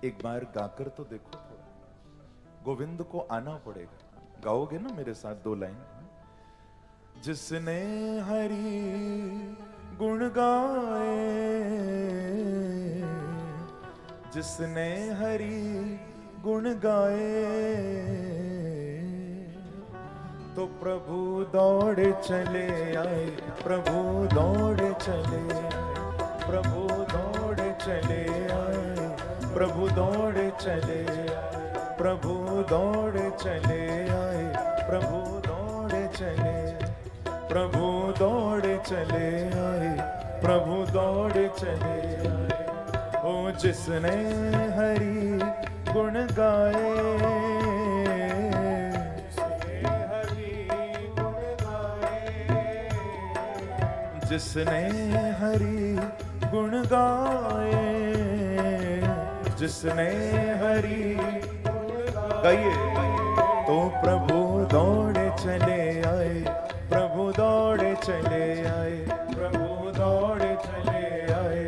एक बार गाकर तो देखो थोड़ा, गोविंद को आना पड़ेगा। गाओगे ना मेरे साथ 2 लाइन? जिसने हरि गुण गाए, जिसने हरि गुण गाए, तो प्रभु दौड़े चले आए, प्रभु दौड़े चले आए, प्रभु दौड़े चले आए, प्रभु दौड़े चले आए, प्रभु दौड़े चले आए, प्रभु दौड़े चले, प्रभु दौड़े चले आए, प्रभु दौड़े चले आए। ओ जिसने हरि गुण गाए, जिसने हरि गुण गाए, जिसने हरि गाइए, तो प्रभु दौड़े चले आए, प्रभु दौड़े चले आए, प्रभु दौड़े चले आए,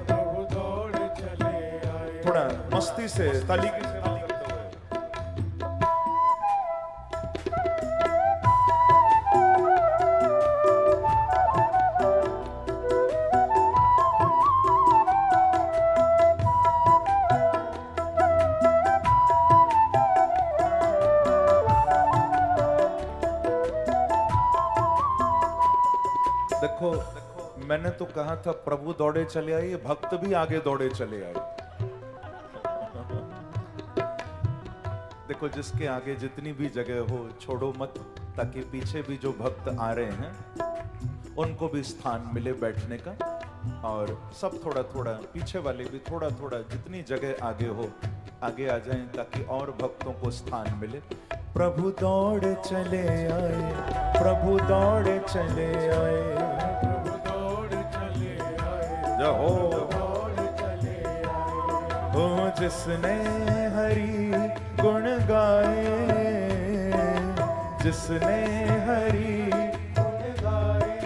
प्रभु दौड़े चले आए। थोड़ा मस्ती से ताली की से देखो, मैंने तो कहा था प्रभु दौड़े चले आए, भक्त भी आगे दौड़े चले आए। देखो, जिसके आगे जितनी भी जगह हो छोड़ो मत, ताकि पीछे भी जो भक्त आ रहे हैं उनको भी स्थान मिले बैठने का, और सब थोड़ा थोड़ा पीछे वाले भी थोड़ा थोड़ा जितनी जगह आगे हो आगे आ जाएं, ताकि और भक्तों को स्थान मिले। प्रभु दौड़े चले आए, प्रभु दौड़े चले आए, प्रभु दौड़े चले आए, जहो दौड़े चले आए। ओ जिसने हरि गुण गाए, जिसने हरि गुण गाए,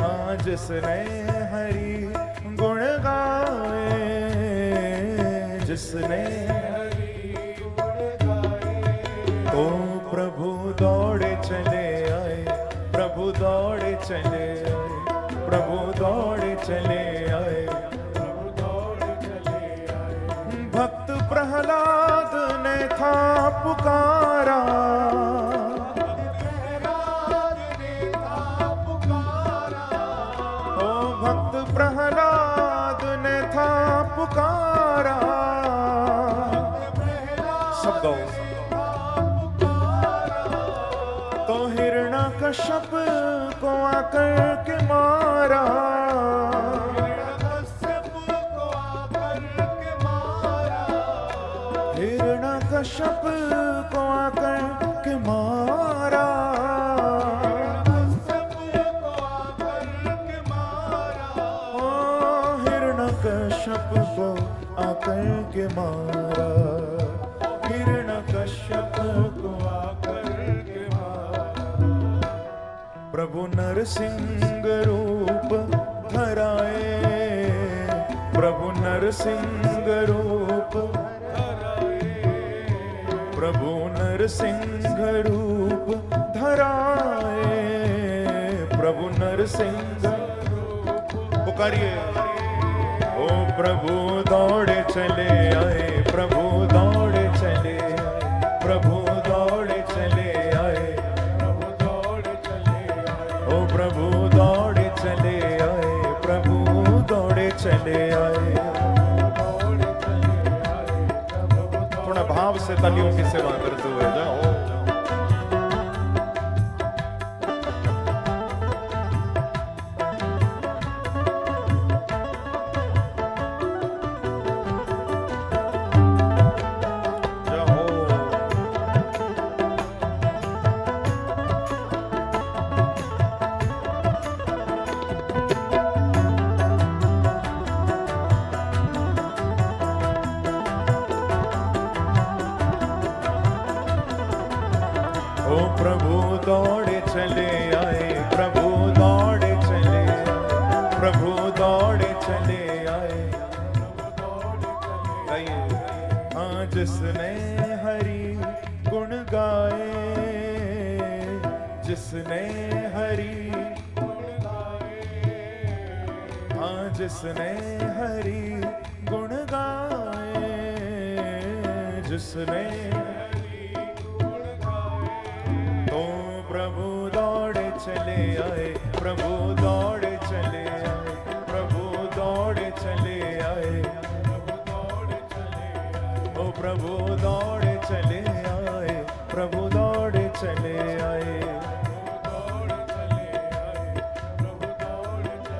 हाँ जिसने हरि गुण गाए, जिसने तो प्रभु दौड़े चले आए, प्रभु दौड़े चले आए, प्रभु दौड़े चले आए, प्रभु दौड़े चले आए। भक्त प्रहलाद ने था पुकारा, प्रहलाद ने था पुकारा, ओ भक्त प्रहलाद ने था पुकारा, सब गाओ। कश्यप को आकर के मारा, कश्यप को आकर के मारा, हिरण्यकश्यप को आकर के मारा, कश्यप को आकर के मारा, ओ हिरण्यकश्यप को आकर के मारा, हिरण्यकश्यप को आकर के मारा। प्रभु नरसिंह रूप धराए, प्रभु नरसिंह रूप धराए, प्रभु नरसिंह रूप धराए, प्रभु नरसिंह पुकारिए। ओ प्रभु दौड़े चले आए, प्रभु दौड़े चले आए, प्रभु दौड़े चले आए, प्रभु दौड़े चले आए, प्रभु दौड़े चले आए। थोड़ा भाव से तालियों की सेवा करते हुए जाओ। प्रभु दौड़े चले आए, प्रभु दौड़े चले आए, प्रभु दौड़े चले आए, जिसने हरि गुण गाए, जिसने हरि गुण गाए, हाँ जिसने हरि गुण गाए, जिसने हरि गुण गाए, तो प्रभु दौड़े चले आए, प्रभु दौड़े चले आए, प्रभु दौड़े चले आए, ओ प्रभु दौड़े चले आए, प्रभु दौड़े चले आए।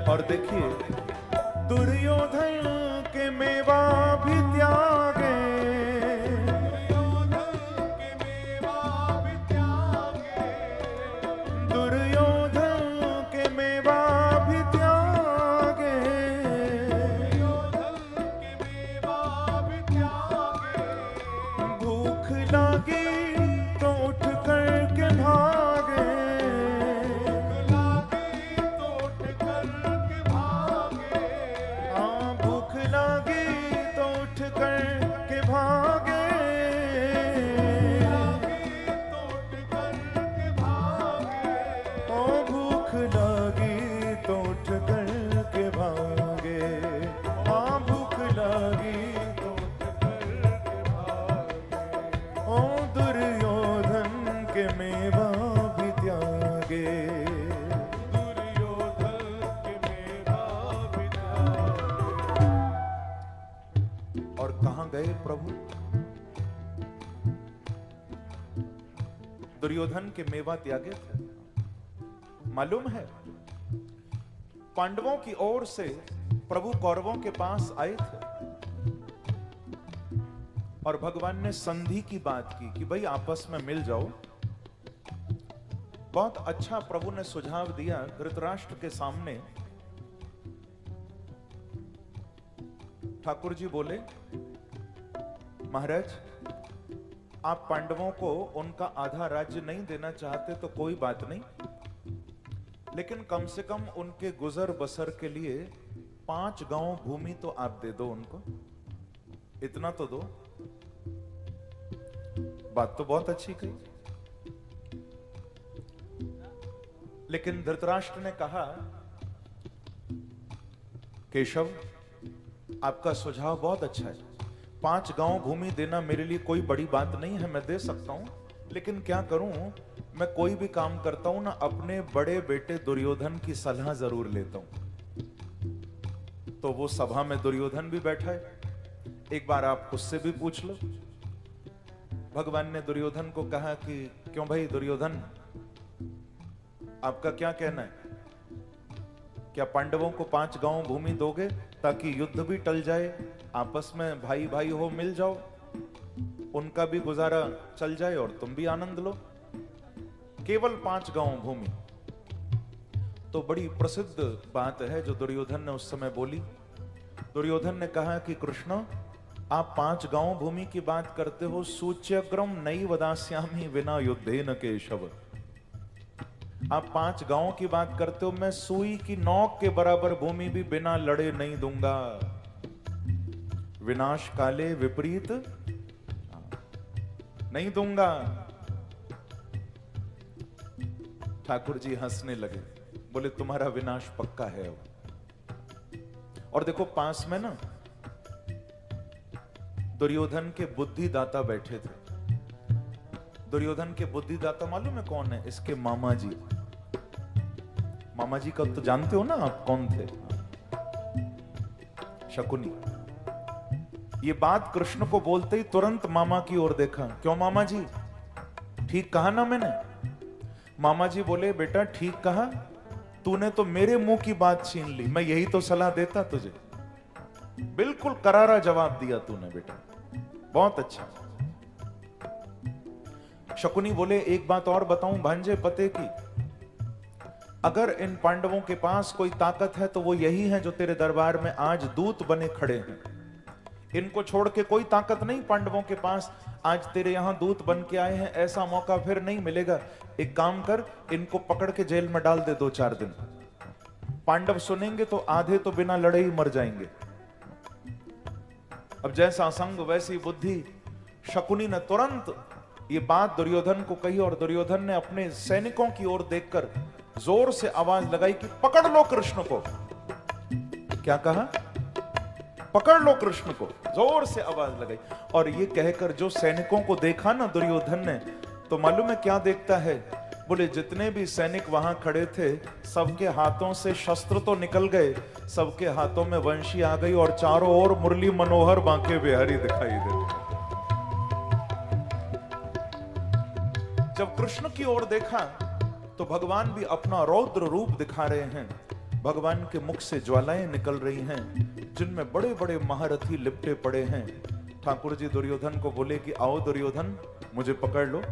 और देखिए दुर्योधन के मेवा भी त्यागे, दुर्योधन के मेवा भी त्यागे, भूख लगी तो उठ कर के भागे, हाँ भूख लगी तो उठ कर के भागे, ओ भूख लगी तो उठ कर के भागे, हाँ भूख लगी तो उठ कर के भागे, ओ दुर्योधन के मेवा भी त्यागे, दुर्योधन के मेवा भी त्यागे। और कहां गए प्रभु? दुर्योधन के मेवा त्यागे थे। मालूम है पांडवों की ओर से प्रभु कौरवों के पास आए थे और भगवान ने संधि की बात की कि भाई आपस में मिल जाओ। बहुत अच्छा प्रभु ने सुझाव दिया धृतराष्ट्र के सामने। ठाकुर जी बोले, महाराज आप पांडवों को उनका आधा राज्य नहीं देना चाहते तो कोई बात नहीं, लेकिन कम से कम उनके गुजर बसर के लिए 5 गांव भूमि तो आप दे दो उनको, इतना तो दो। बात तो बहुत अच्छी कही, लेकिन धृतराष्ट्र ने कहा, केशव आपका सुझाव बहुत अच्छा है, 5 गांव भूमि देना मेरे लिए कोई बड़ी बात नहीं है, मैं दे सकता हूं, लेकिन क्या करूं, मैं कोई भी काम करता हूं ना अपने बड़े बेटे दुर्योधन की सलाह जरूर लेता हूं। तो वो सभा में दुर्योधन भी बैठा है, एक बार आप उससे भी पूछ लो। भगवान ने दुर्योधन को कहा कि क्यों भाई दुर्योधन, आपका क्या कहना है, क्या पांडवों को 5 गांव भूमि दोगे ताकि युद्ध भी टल जाए, आपस में भाई भाई हो मिल जाओ, उनका भी गुजारा चल जाए और तुम भी आनंद लो, केवल 5 गांव भूमि। तो बड़ी प्रसिद्ध बात है जो दुर्योधन ने उस समय बोली। दुर्योधन ने कहा कि कृष्ण आप 5 गांव भूमि की बात करते हो, सूच्यग्रम नई वदास्यामि विना युद्धेन केशव। आप 5 गांव की बात करते हो, मैं सुई की नोक के बराबर भूमि भी बिना लड़े नहीं दूंगा। विनाश काले विपरीत नहीं दूंगा। ठाकुर जी हंसने लगे, बोले तुम्हारा विनाश पक्का है अब। और देखो पास में ना दुर्योधन के बुद्धिदाता बैठे थे। दुर्योधन के बुद्धिदाता मालूम है कौन है? इसके मामा जी। मामा जी का तो जानते हो ना आप कौन थे? शकुनी। ये बात कृष्ण को बोलते ही तुरंत मामा की ओर देखा। क्यों मामा जी, ठीक कहा ना मैंने? मामा जी बोले, बेटा ठीक कहा, तूने तो मेरे मुंह की बात छीन ली, मैं यही तो सलाह देता तुझे। बिल्कुल करारा जवाब दिया तूने बेटा, बहुत अच्छा। शकुनी बोले, एक बात और बताऊं भांजे पते की, अगर इन पांडवों के पास कोई ताकत है तो वो यही है जो तेरे दरबार में आज दूत बने खड़े हैं। इनको छोड़ के कोई ताकत नहीं पांडवों के पास, आज तेरे यहां दूत बन के आए हैं, ऐसा मौका फिर नहीं मिलेगा। एक काम कर, इनको पकड़ के जेल में डाल दे 2-4 दिन। पांडव सुनेंगे तो आधे तो बिना लड़े ही मर जाएंगे। अब जैसा संग वैसी बुद्धि, शकुनी ने तुरंत ये बात दुर्योधन को कही और दुर्योधन ने अपने सैनिकों की ओर देखकर जोर से आवाज लगाई कि पकड़ लो कृष्ण को। क्या कहा? पकड़ लो कृष्ण को। जोर से आवाज लगाई और ये कहकर जो सैनिकों को देखा ना दुर्योधन ने, तो मालूम है क्या देखता है? बोले जितने भी सैनिक वहां खड़े थे सबके हाथों से शस्त्र तो निकल गए, सबके हाथों में वंशी आ गई और चारों ओर मुरली मनोहर बांके बिहारी दिखाई दे। जब कृष्ण की ओर देखा तो भगवान भी अपना रौद्र रूप दिखा रहे हैं। भगवान के मुख से ज्वालाएं निकल रही हैं जिनमें बड़े बड़े महारथी लिपटे पड़े हैं। ठाकुर जी दुर्योधन को बोले कि आओ दुर्योधन, मुझे पकड़ लो।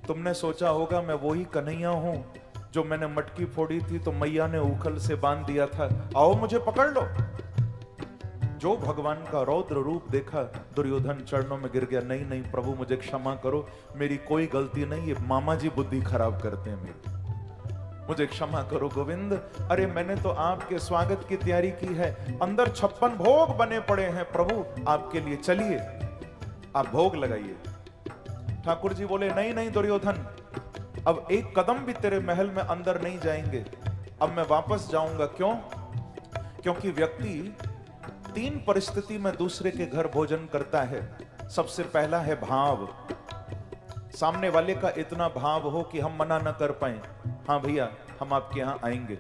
तुमने सोचा होगा मैं वही कन्हैया हूं जो मैंने मटकी फोड़ी थी तो मैया ने उखल से बांध दिया था, आओ मुझे पकड़ लो। जो भगवान का रौद्र रूप देखा दुर्योधन चरणों में गिर गया। नहीं नहीं प्रभु मुझे क्षमा करो, मेरी कोई गलती नहीं, ये मामा जी बुद्धि खराब करते हैं मेरी, मुझे क्षमा करो गोविंद। अरे मैंने तो आपके स्वागत की तैयारी की है, अंदर 56 भोग बने पड़े हैं प्रभु आपके लिए, चलिए आप भोग लगाइए। ठाकुर जी बोले नहीं नहीं दुर्योधन, अब एक कदम भी तेरे महल में अंदर नहीं जाएंगे, अब मैं वापस जाऊंगा। क्यों? क्योंकि व्यक्ति 3 परिस्थिति में दूसरे के घर भोजन करता है। सबसे पहला है भाव, सामने वाले का इतना भाव हो कि हम मना न कर पाए, हाँ भैया हम आपके यहां आएंगे।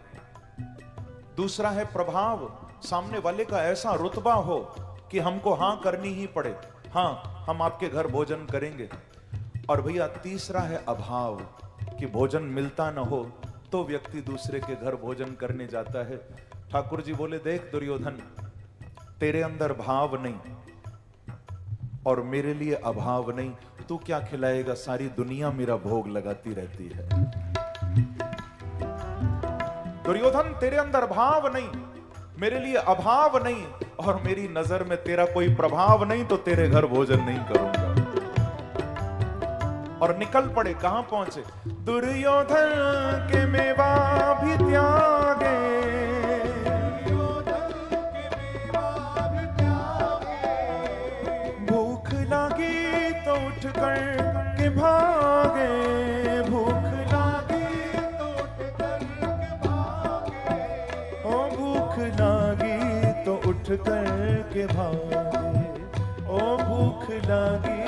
दूसरा है प्रभाव, सामने वाले का ऐसा रुतबा हो कि हमको हां करनी ही पड़े, हाँ हम आपके घर भोजन करेंगे। और भैया तीसरा है अभाव, कि भोजन मिलता न हो तो व्यक्ति दूसरे के घर भोजन करने जाता है। ठाकुर जी बोले देख दुर्योधन, तेरे अंदर भाव नहीं और मेरे लिए अभाव नहीं, तू क्या खिलाएगा? सारी दुनिया मेरा भोग लगाती रहती है। दुर्योधन तेरे अंदर भाव नहीं, मेरे लिए अभाव नहीं और मेरी नजर में तेरा कोई प्रभाव नहीं, तो तेरे घर भोजन नहीं करूंगा। और निकल पड़े। कहां पहुंचे? दुर्योधन के मेवा भी त्यागे, भूख लागी तो उठ कर के भागे, भूख लागी तो उठ कर के भागे, ओ भूख लागी तो उठ कर के भागे, ओ भूख लागी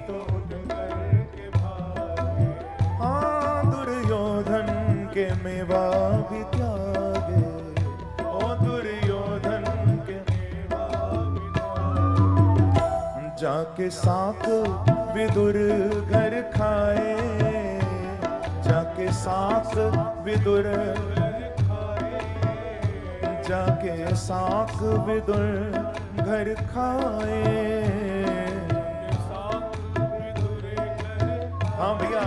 तो उठ कर के भागे। हाँ दुर्योधन के मेवा भी त्यागे, ओ दुर्योधन के मेवा भी त्यागे। जाके साक विदुर घर खाए, जाके साक विदुर घर खाए, जाके साक विदुर घर खाए। हाँ भैया,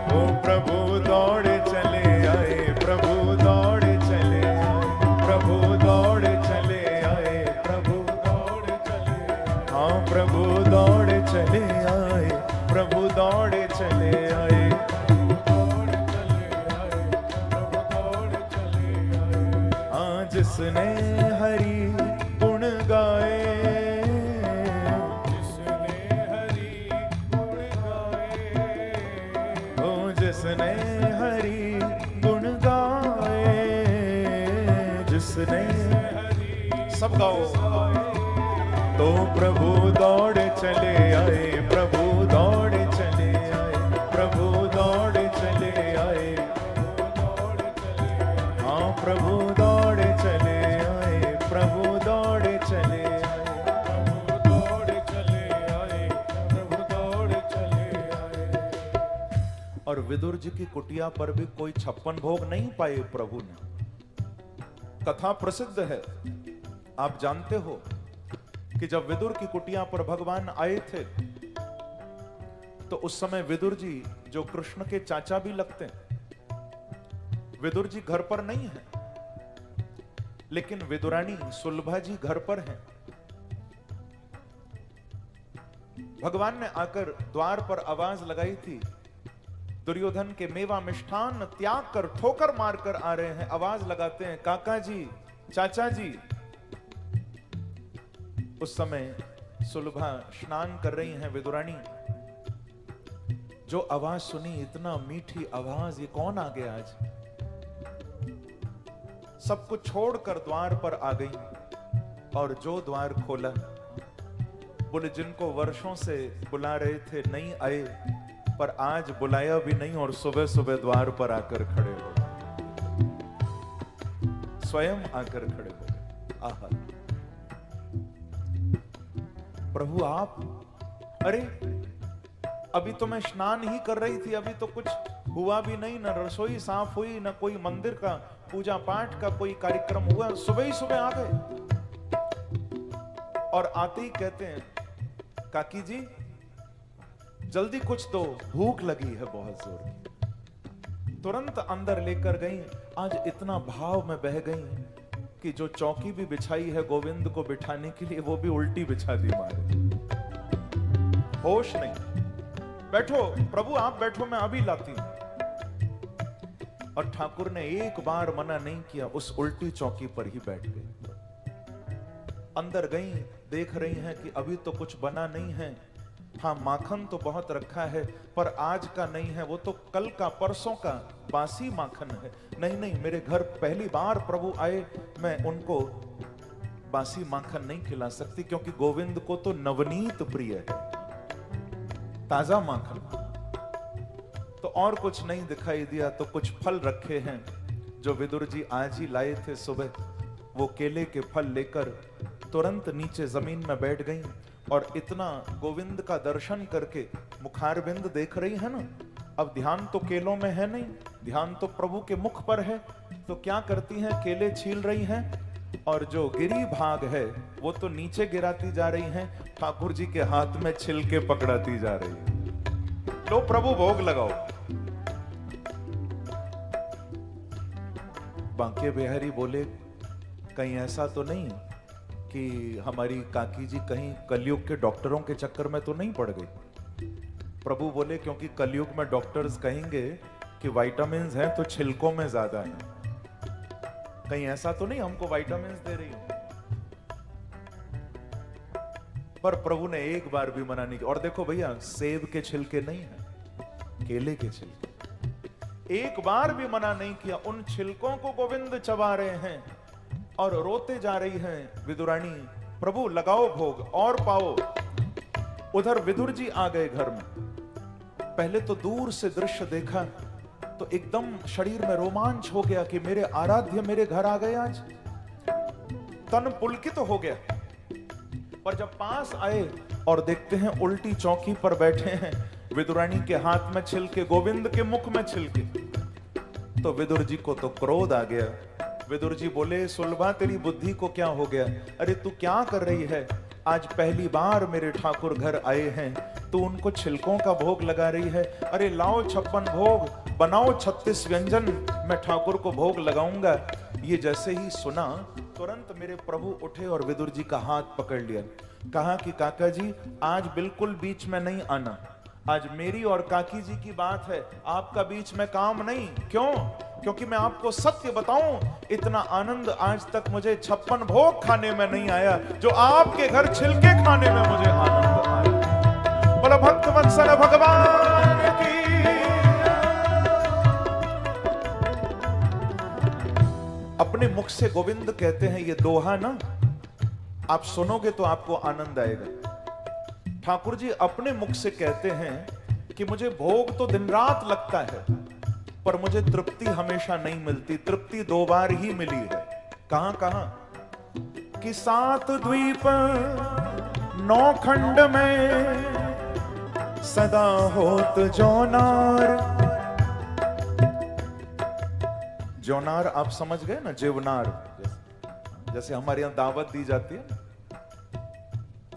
ओ प्रभु दौड़े चले आए, प्रभु दौड़े चले आए, प्रभु दौड़े चले आए, प्रभु दौड़े चले आए। हाँ प्रभु दौड़े चले आए, प्रभु दौड़े चले आए, हाँ जिसने हरि गुण गाए, जिसने हरि गुण गाए, ओ जिसने हरि गुण गाए, जिसने सब गाओ। तो प्रभु दौड़े चले आए, प्रभु दौड़े चले आए, प्रभु दौड़े चले आए, हाँ प्रभु दौड़े चले आए, प्रभु दौड़े चले आए, प्रभु दौड़े चले आए, प्रभु दौड़े चले आए। और विदुर जी की कुटिया पर भी कोई 56 भोग नहीं पाए प्रभु ने। कथा प्रसिद्ध है, आप जानते हो कि जब विदुर की कुटिया पर भगवान आए थे तो उस समय विदुर जी जो कृष्ण के चाचा भी लगते हैं, विदुर जी घर पर नहीं है, लेकिन विदुरानी सुलभा जी घर पर हैं। भगवान ने आकर द्वार पर आवाज लगाई थी, दुर्योधन के मेवा मिष्ठान त्याग कर ठोकर मारकर आ रहे हैं। आवाज लगाते हैं काका जी, चाचा जी। उस समय सुलभा स्नान कर रही हैं विदुरानी। जो आवाज सुनी, इतना मीठी आवाज, ये कौन आ गया आज? सब कुछ छोड़कर द्वार पर आ गई और जो द्वार खोला, बोले जिनको वर्षों से बुला रहे थे नहीं आए, पर आज बुलाया भी नहीं और सुबह सुबह द्वार पर आकर खड़े हो, स्वयं आकर खड़े हो गए। आहा, प्रभु आप, अरे अभी तो मैं स्नान ही कर रही थी, अभी तो कुछ हुआ भी नहीं, न रसोई साफ हुई, न कोई मंदिर का पूजा पाठ का कोई कार्यक्रम हुआ, सुबह ही सुबह आ गए। और आते ही कहते हैं, काकी जी जल्दी कुछ दो, भूख लगी है बहुत जोर की। तुरंत अंदर लेकर गई। आज इतना भाव में बह गई कि जो चौकी भी बिछाई है गोविंद को बिठाने के लिए, वो भी उल्टी बिछा दी मारे। होश नहीं। बैठो प्रभु, आप बैठो, मैं अभी लाती हूं। और ठाकुर ने एक बार मना नहीं किया, उस उल्टी चौकी पर ही बैठ गई। अंदर गई, देख रही हैं कि अभी तो कुछ बना नहीं है। हाँ, माखन तो बहुत रखा है, पर आज का नहीं है, वो तो कल का परसों का बासी माखन है। नहीं नहीं, मेरे घर पहली बार प्रभु आए, मैं उनको बासी माखन नहीं खिला सकती, क्योंकि गोविंद को तो नवनीत प्रिय है, ताजा माखन। तो और कुछ नहीं दिखाई दिया, तो कुछ फल रखे हैं जो विदुर जी आज ही लाए थे सुबह। वो केले के फल लेकर तुरंत नीचे जमीन में बैठ गई और इतना गोविंद का दर्शन करके मुखारबिंद देख रही है ना। अब ध्यान तो केलों में है नहीं, ध्यान तो प्रभु के मुख पर है। तो क्या करती हैं, केले छील रही हैं और जो गिरी भाग है वो तो नीचे गिराती जा रही हैं, ठाकुर जी के हाथ में छिलके पकड़ाती जा रही है। लो प्रभु भोग लगाओ। बांके बिहारी बोले, कहीं ऐसा तो नहीं कि हमारी काकी जी कहीं कलयुग के डॉक्टरों के चक्कर में तो नहीं पड़ गई? प्रभु बोले, क्योंकि कलयुग में डॉक्टर्स कहेंगे कि विटामिन्स हैं तो छिलकों में ज्यादा है। कहीं ऐसा तो नहीं हमको विटामिन्स दे रही हो? पर प्रभु ने एक बार भी मना नहीं किया। और देखो भैया, सेब के छिलके नहीं है, केले के छिलके। एक बार भी मना नहीं किया। उन छिलकों को गोविंद चबा रहे हैं और रोते जा रही हैं विदुरानी, प्रभु लगाओ भोग और पाओ। उधर विदुर जी आ गए घर में। पहले तो दूर से दृश्य देखा तो एकदम शरीर में रोमांच हो गया कि मेरे आराध्य मेरे घर आ गए आज। तन पुलकित हो गया। पर जब पास आए और देखते हैं उल्टी चौकी पर बैठे हैं, विदुरानी के हाथ में छिलके, गोविंद के मुख में छिलके, तो विदुर जी को तो क्रोध आ गया। विदुर जी बोले, सुलभा तेरी बुद्धि को क्या हो गया? अरे तू क्या कर रही है? आज पहली बार मेरे ठाकुर घर आए हैं, तू उनको छिलकों का भोग लगा रही है। अरे लाओ 56 भोग, बनाओ 36 व्यंजन, मैं ठाकुर को भोग लगाऊंगा। ये जैसे ही सुना, तुरंत मेरे प्रभु उठे और विदुर जी का हाथ पकड़ लिया। कहा कि काका जी, आज बिल्कुल बीच में नहीं आना, आज मेरी और काकी जी की बात है, आपका बीच में काम नहीं। क्यों? क्योंकि मैं आपको सत्य बताऊं, इतना आनंद आज तक मुझे 56 भोग खाने में नहीं आया जो आपके घर छिलके खाने में मुझे आनंद आया। बोलो भक्त वत्सल भगवान की। अपने मुख से गोविंद कहते हैं ये दोहा ना, आप सुनोगे तो आपको आनंद आएगा। ठाकुर जी अपने मुख से कहते हैं कि मुझे भोग तो दिन रात लगता है, पर मुझे तृप्ति हमेशा नहीं मिलती। तृप्ति 2 बार ही मिली है। कहां कहां? कि 7 द्वीप 9 खंड में सदा होत जोनार। जोनार आप समझ गए ना, जीवनार। जैसे हमारे यहां दावत दी जाती है,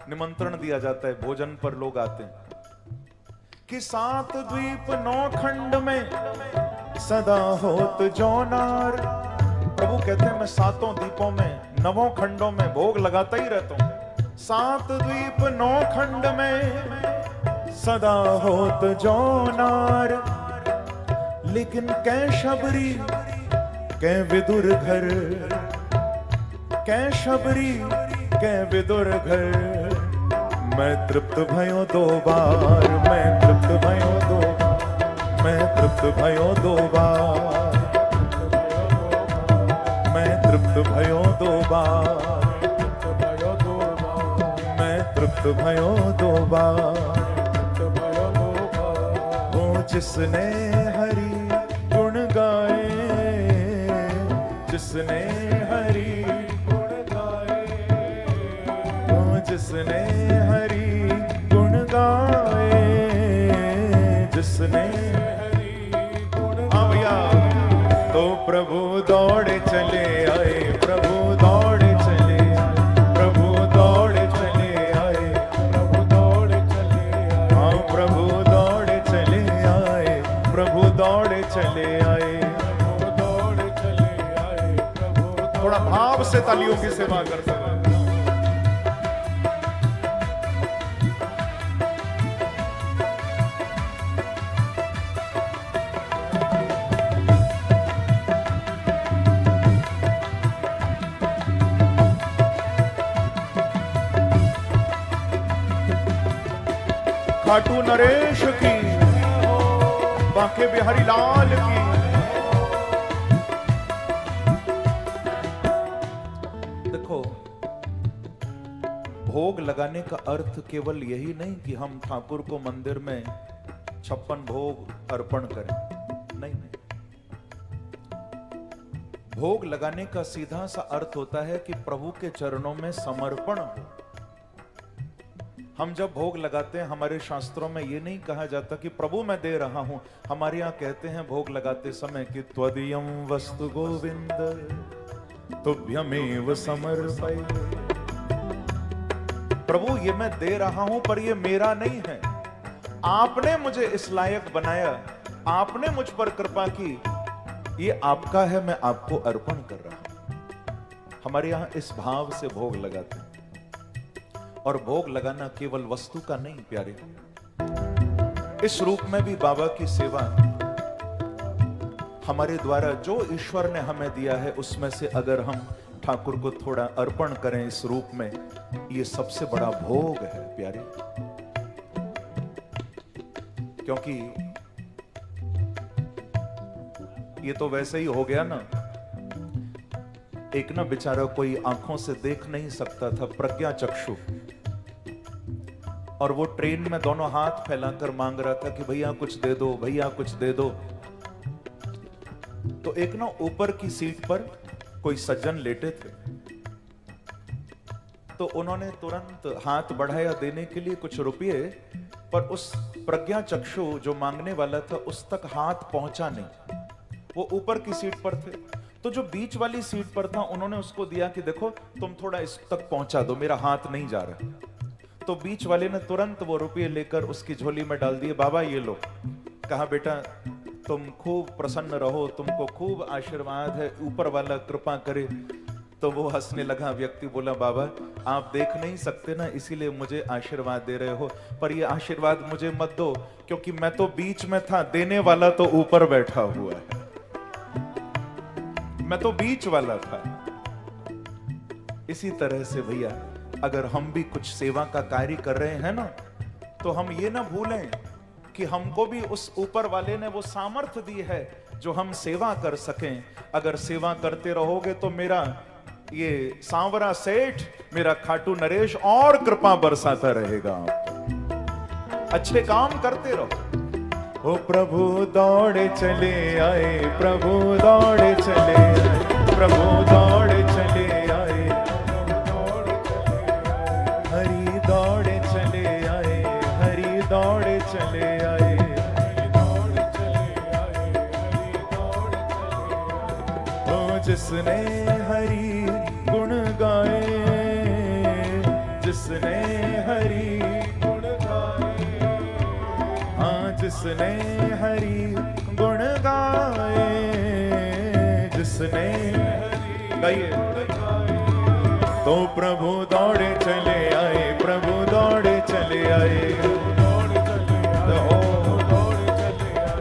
निमंत्रण दिया जाता है, भोजन पर लोग आते हैं। कि 7 द्वीप 9 खंड में सदा होत जोनार। प्रभु कहते हैं मैं 7 द्वीपों में 9 खंडों में भोग लगाता ही रहता हूं। 7 द्वीप 9 खंड में सदा होत जोनार। लेकिन कै शबरी कै विदुर घर, कै शबरी कै विदुर घर, मैं तृप्त भयो 2 बार, मैं तृप्त भयो 2 बार, मैं तृप्त भयो 2 बार, मैं तृप्त भयो 2 बार, मैं तृप्त भयो 2 बार। वो जिसने हरि गुण गाए, जिसने हरि गुण गाए, वो जिसने हरि गुण गाए, जिसने हरि गुण गाए, तो प्रभु दौड़े चले आए, प्रभु दौड़े चले आए, प्रभु दौड़े चले आए, प्रभु दौड़े चले आए, हाँ प्रभु दौड़े चले आए, प्रभु दौड़े चले आए, प्रभु दौड़े चले आए, प्रभु। थोड़ा भाव से तालियों की सेवा कर सकते। खाटू नरेश की, बांके बिहारी लाल की। देखो, भोग लगाने का अर्थ केवल यही नहीं कि हम ठाकुर को मंदिर में 56 भोग अर्पण करें, नहीं नहीं। भोग लगाने का सीधा सा अर्थ होता है कि प्रभु के चरणों में समर्पण हो। हम जब भोग लगाते हैं, हमारे शास्त्रों में ये नहीं कहा जाता कि प्रभु मैं दे रहा हूं। हमारे यहां कहते हैं भोग लगाते समय कि त्वदीयं वस्तु गोविंद तुभ्यमेव समर्पये। प्रभु ये मैं दे रहा हूं पर ये मेरा नहीं है, आपने मुझे इस लायक बनाया, आपने मुझ पर कृपा की, ये आपका है, मैं आपको अर्पण कर रहा हूं। हमारे यहां इस भाव से भोग लगाते हैं। और भोग लगाना केवल वस्तु का नहीं प्यारे, इस रूप में भी बाबा की सेवा हमारे द्वारा जो ईश्वर ने हमें दिया है उसमें से अगर हम ठाकुर को थोड़ा अर्पण करें इस रूप में, ये सबसे बड़ा भोग है प्यारे। क्योंकि ये तो वैसे ही हो गया ना, एक ना बेचारा कोई आंखों से देख नहीं सकता था, प्रज्ञा चक्षु, और वो ट्रेन में दोनों हाथ फैलाकर मांग रहा था कि भैया कुछ दे दो, भैया कुछ दे दो। तो एक ना ऊपर की सीट पर कोई सज्जन लेटे थे, तो उन्होंने तुरंत हाथ बढ़ाया देने के लिए कुछ रुपये, पर उस प्रज्ञा चक्षु जो मांगने वाला था उस तक हाथ पहुंचा नहीं। वो ऊपर की सीट पर थे, तो जो बीच वाली सीट पर था उन्होंने उसको दिया कि देखो तुम थोड़ा इस तक पहुंचा दो, मेरा हाथ नहीं जा रहा। तो बीच वाले ने तुरंत वो रुपये लेकर उसकी झोली में डाल दिए। बाबा ये लो। कहा बेटा तुम खूब प्रसन्न रहो, तुमको खूब आशीर्वाद है, ऊपर वाला कृपा करे। तो वो हंसने लगा व्यक्ति, बोला बाबा आप देख नहीं सकते ना, इसीलिए मुझे आशीर्वाद दे रहे हो, पर ये आशीर्वाद मुझे मत दो, क्योंकि मैं तो बीच में था, देने वाला तो ऊपर बैठा हुआ है, मैं तो बीच वाला था। इसी तरह से भैया अगर हम भी कुछ सेवा का कार्य कर रहे हैं ना, तो हम ये ना भूलें कि हमको भी उस ऊपर वाले ने वो सामर्थ्य दी है जो हम सेवा कर सकें। अगर सेवा करते रहोगे तो मेरा ये सांवरा सेठ, मेरा खाटू नरेश और कृपा बरसाता रहेगा। आप अच्छे काम करते रहो। ओ प्रभु दौड़े चले आए, प्रभु दौड़े चले आए, प्रभु दौड़े चले आए, हरि दौड़े चले आए, हरि दौड़े चले आए, तो जिसने हरि गुण गाए, जिसने हरि गुण गाए, हाँ जिसने हरि गुण गाए, जिसने गाइए, तो प्रभु दौड़े चले आए, प्रभु दौड़े चले आए,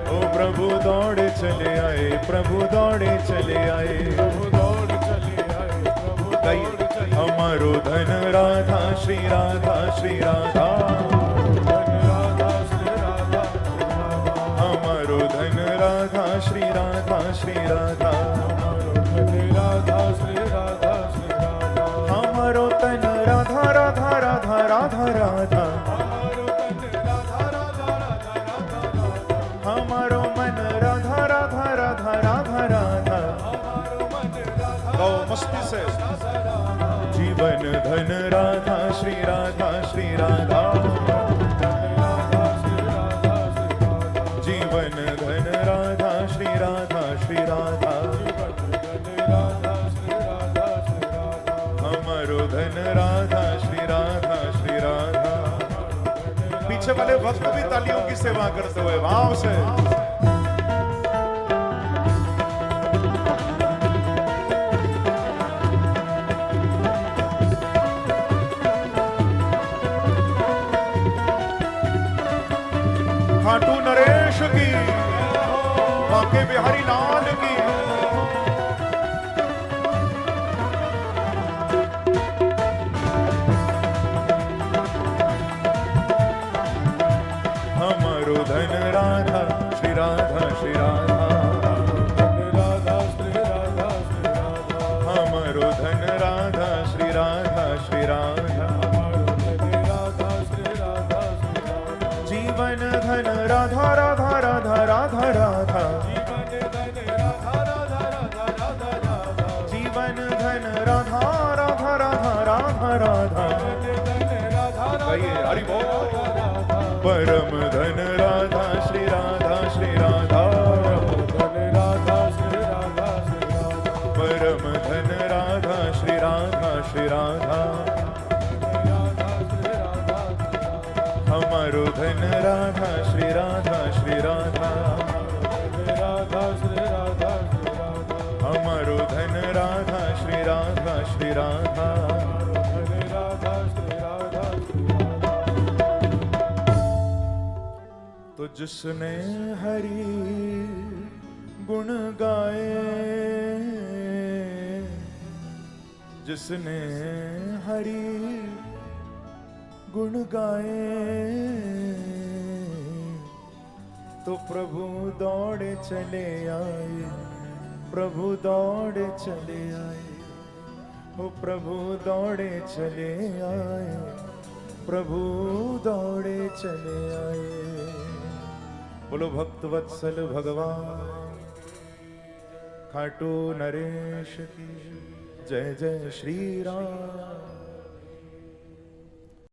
ओ प्रभु दौड़े चले आए, प्रभु दौड़े चले आए, गाइए, हमारो धन राधा श्री राधा श्री राधा, हमारो धन राधा श्री राधा श्री राधा, हमारो तन राधा राधा राधा राधा राधा, हमारो मन राधा राधा राधा राधा राधा। गौ मस्ती से। जीवन धन राधा श्री राधा श्री राधा, जीवन धन राधा श्री राधा श्री राधा, हमारो धन राधा श्री राधा श्री राधा। पीछे वाले भक्त भी तालियों की सेवा करते हुए भाव से। खाटू नरेश की, बांके बिहारी लाल की। हमारो धन राधा श्री राधा श्री राधा, हमारो धन राधा श्री राधा श्री राधा, जीवन धन राधा राधा राधा राधा राधा, जीवन धन राधा राधा राधा राधा राधा। हरि बोल। परम धन राधा श्री राधा श्री राधा, परम धन राधा श्री राधा श्री राधा, हमारो धन राधा श्री राधा श्री राधा, हमारो धन राधा श्री राधा श्री राधा। तो जिसने हरि गुण गाए, जिसने हरि गुण गाए, तो प्रभु दौड़े चले आए, प्रभु दौड़े चले आए, ओ प्रभु दौड़े चले आए, प्रभु दौड़े चले आए। बोलो भक्त वत्सल भगवान खाटू नरेश की जय जय श्री राम।